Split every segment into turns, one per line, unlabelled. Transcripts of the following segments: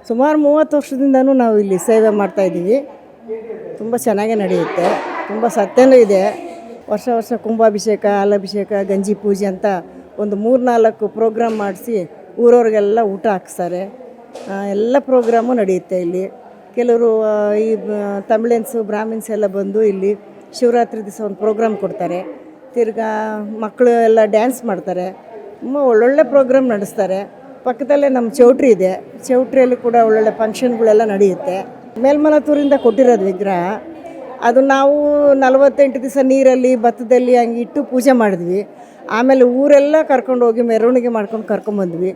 ಸುಮಾರು 30 ವರ್ಷದಿಂದನೂ ನಾವು ಇಲ್ಲಿ ಸೇವೆ ಮಾಡ್ತಾಯಿದ್ದೀವಿ. ತುಂಬ ಚೆನ್ನಾಗೇ ನಡೆಯುತ್ತೆ, ತುಂಬ ಸತ್ಯನೂ ಇದೆ. ವರ್ಷ ವರ್ಷ ಕುಂಭಾಭಿಷೇಕ, ಹಾಲಾಭಿಷೇಕ, ಗಂಜಿ ಪೂಜೆ ಅಂತ ಒಂದು 3-4 ಪ್ರೋಗ್ರಾಮ್ ಮಾಡಿಸಿ ಊರವ್ರಿಗೆಲ್ಲ ಊಟ ಹಾಕ್ಸ್ತಾರೆ. ಎಲ್ಲ ಪ್ರೋಗ್ರಾಮು ನಡೆಯುತ್ತೆ ಇಲ್ಲಿ. ಕೆಲವರು ಈ ತಮಿಳಿಯನ್ಸು, ಬ್ರಾಹ್ಮಿನ್ಸ್ ಎಲ್ಲ ಬಂದು ಇಲ್ಲಿ ಶಿವರಾತ್ರಿ ದಿವಸ ಒಂದು ಪ್ರೋಗ್ರಾಮ್ ಕೊಡ್ತಾರೆ. ತಿರ್ಗಾ ಮಕ್ಕಳು ಎಲ್ಲ ಡ್ಯಾನ್ಸ್ ಮಾಡ್ತಾರೆ. ತುಂಬ ಒಳ್ಳೊಳ್ಳೆ ಪ್ರೋಗ್ರಾಮ್ ನಡೆಸ್ತಾರೆ. ಪಕ್ಕದಲ್ಲೇ ನಮ್ಮ ಚೌಟ್ರಿ ಇದೆ, ಚೌಟ್ರಿಯಲ್ಲಿ ಕೂಡ ಒಳ್ಳೊಳ್ಳೆ ಫಂಕ್ಷನ್ಗಳೆಲ್ಲ ನಡೆಯುತ್ತೆ. ಮೇಲ್ಮನತೂರಿಂದ ಕೊಟ್ಟಿರೋದು ವಿಗ್ರಹ, ಅದು ನಾವು 48 ದಿವಸ ನೀರಲ್ಲಿ ಭತ್ತದಲ್ಲಿ ಹಂಗೆ ಇಟ್ಟು ಪೂಜೆ ಮಾಡಿದ್ವಿ. ಆಮೇಲೆ ಊರೆಲ್ಲ ಕರ್ಕೊಂಡೋಗಿ ಮೆರವಣಿಗೆ ಮಾಡ್ಕೊಂಡು ಕರ್ಕೊಂಬಂದ್ವಿ.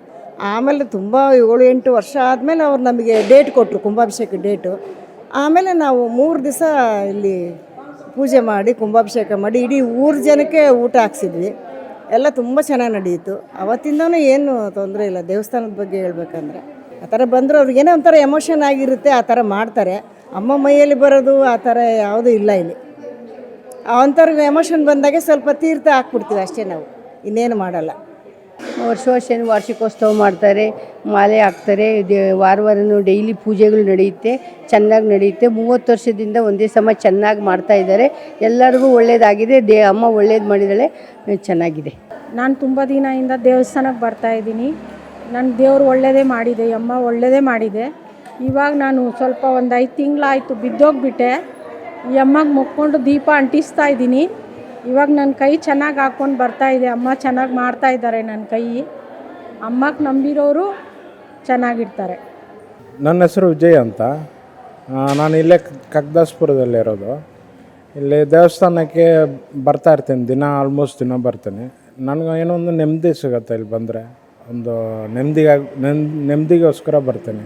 ಆಮೇಲೆ ತುಂಬ 7-8 ವರ್ಷ ಆದಮೇಲೆ ಅವ್ರು ನಮಗೆ ಡೇಟ್ ಕೊಟ್ಟರು, ಕುಂಭಾಭಿಷೇಕ ಡೇಟು. ಆಮೇಲೆ ನಾವು 3 ದಿವಸ ಇಲ್ಲಿ ಪೂಜೆ ಮಾಡಿ ಕುಂಭಾಭಿಷೇಕ ಮಾಡಿ ಇಡೀ ಊರ ಜನಕ್ಕೆ ಊಟ ಹಾಕ್ಸಿದ್ವಿ. ಎಲ್ಲ ತುಂಬ ಚೆನ್ನಾಗಿ ನಡೆಯಿತು. ಅವತ್ತಿಂದನೂ ಏನು ತೊಂದರೆ ಇಲ್ಲ. ದೇವಸ್ಥಾನದ ಬಗ್ಗೆ ಹೇಳ್ಬೇಕಂದ್ರೆ ಆ ಥರ ಬಂದರೂ ಅವ್ರಿಗೇನೋ ಒಂಥರ ಎಮೋಷನ್ ಆಗಿರುತ್ತೆ, ಆ ಥರ ಮಾಡ್ತಾರೆ. ಅಮ್ಮ ಮೈಯಲ್ಲಿ ಬರೋದು ಆ ಥರ ಯಾವುದೂ ಇಲ್ಲ ಇಲ್ಲಿ. ಅಂಥವ್ರಿಗೆ ಎಮೋಷನ್ ಬಂದಾಗೆ ಸ್ವಲ್ಪ ತೀರ್ಥ ಹಾಕ್ಬಿಡ್ತೀವಿ ಅಷ್ಟೇ, ನಾವು ಇನ್ನೇನು ಮಾಡಲ್ಲ.
ವರ್ಷ ವಾರ್ಷಿಕೋತ್ಸವ ಮಾಡ್ತಾರೆ, ಮಾಲೆ ಹಾಕ್ತಾರೆ. ವಾರನೂ ಡೈಲಿ ಪೂಜೆಗಳು ನಡೆಯುತ್ತೆ, ಚೆನ್ನಾಗಿ ನಡೆಯುತ್ತೆ. 30 ವರ್ಷದಿಂದ ಒಂದೇ ಸಮ ಚೆನ್ನಾಗಿ ಮಾಡ್ತಾಯಿದ್ದಾರೆ. ಎಲ್ಲರಿಗೂ ಒಳ್ಳೆಯದಾಗಿದೆ. ಅಮ್ಮ ಒಳ್ಳೇದು ಮಾಡಿದ್ದಾಳೆ, ಚೆನ್ನಾಗಿದೆ.
ನಾನು ತುಂಬ ದಿನದಿಂದ ದೇವಸ್ಥಾನಕ್ಕೆ ಬರ್ತಾಯಿದ್ದೀನಿ. ನನ್ನ ದೇವರು ಒಳ್ಳೆಯದೇ ಮಾಡಿದೆ, ಅಮ್ಮ ಒಳ್ಳೆಯದೇ ಮಾಡಿದೆ. ಇವಾಗ ನಾನು ಸ್ವಲ್ಪ ಒಂದು 5 ತಿಂಗಳಾಯಿತು ಬಿದ್ದೋಗ್ಬಿಟ್ಟೆ. ಈ ಅಮ್ಮಗೆ ಮುಕ್ಕೊಂಡು ದೀಪ ಅಂಟಿಸ್ತಾ ಇದ್ದೀನಿ. ಇವಾಗ ನನ್ನ ಕೈ ಚೆನ್ನಾಗಿ ಹಾಕ್ಕೊಂಡು ಬರ್ತಾಯಿದೆ. ಅಮ್ಮ ಚೆನ್ನಾಗಿ ಮಾಡ್ತಾಯಿದ್ದಾರೆ ನನ್ನ ಕೈ. ಅಮ್ಮಕ್ಕೆ ನಂಬಿರೋರು ಚೆನ್ನಾಗಿರ್ತಾರೆ.
ನನ್ನ ಹೆಸರು ವಿಜಯ್ ಅಂತ. ನಾನು ಇಲ್ಲೇ ಕಗ್ದಾಸ್ಪುರದಲ್ಲಿರೋದು. ಇಲ್ಲಿ ದೇವಸ್ಥಾನಕ್ಕೆ ಬರ್ತಾ ಇರ್ತೀನಿ, ಆಲ್ಮೋಸ್ಟ್ ದಿನ ಬರ್ತೀನಿ. ನನಗೆ ಏನೋ ಒಂದು ನೆಮ್ಮದಿ ಸಿಗುತ್ತೆ ಇಲ್ಲಿ ಬಂದರೆ. ಒಂದು ನೆಮ್ಮದಿಗೋಸ್ಕರ ಬರ್ತೀನಿ.